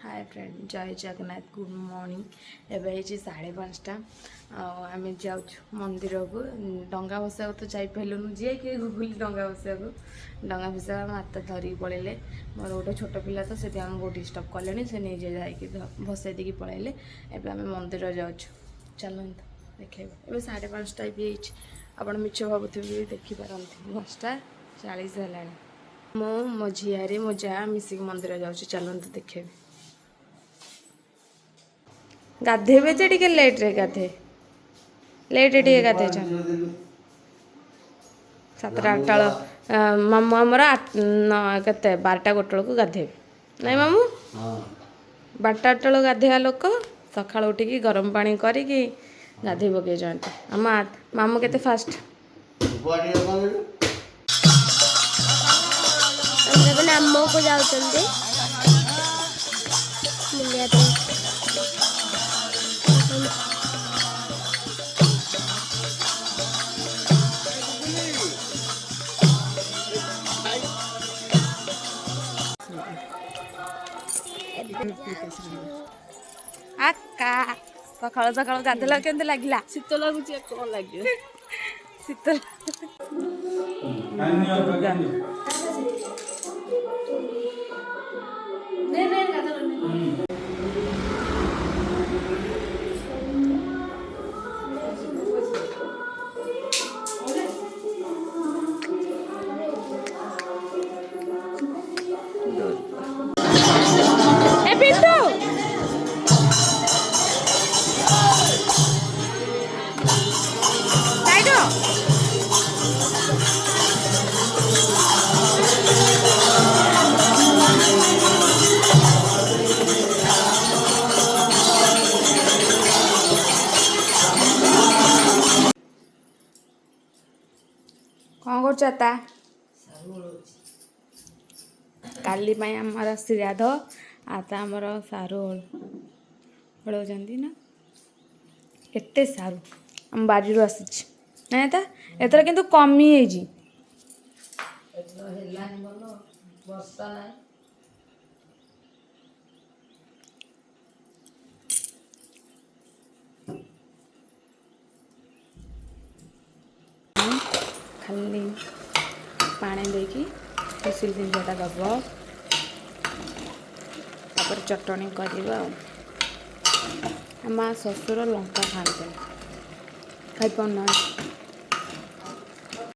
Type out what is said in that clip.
hi friend जय Jagannath good morning एवं ये 5:30 आम जाऊँ मंदिर को डंगा भसा तो जापलुन जी कि गुगुल डंगा भसा डंगा भसा माता धरिक पलैले मोर गोटे छोट पिला तो से आमको डिस्टर्ब कले से निजे जा भसई देकी पलैले एवं आम मंदिर जाऊँ चलते देखे ए 5:30 भी आप मिछ भावुथे देखिपारती 5:40 है मो झीआरी मो जा मिसिक मंदिर जाऊँ चलते देखे गाधेबे जे टिके लेट रे गाधे लेट टिके गाधे छ 7-8 मामू आमर केते 12-1 को गाधेबे नहीं मामू 12-1 गाधेया लोक सकाळ उठिकी गरम पानी करिकी गाधे पके जाते आम मामू केते फास्ट अम्मो को जाऊँ आका सकाळ सकाळ गाधेला केमती लागला शीत लगुच कौन लगे शीत कौन करता काली आमर श्रीराध आता आमर सारू हड़ौती ना एते सारू आम बाड़ी आसी ना एथर किंतु कमी खाली पानी देकी हुसिल जिनटा दब तापर चटणी कर माँ ससुर लंका खाते खाई पाना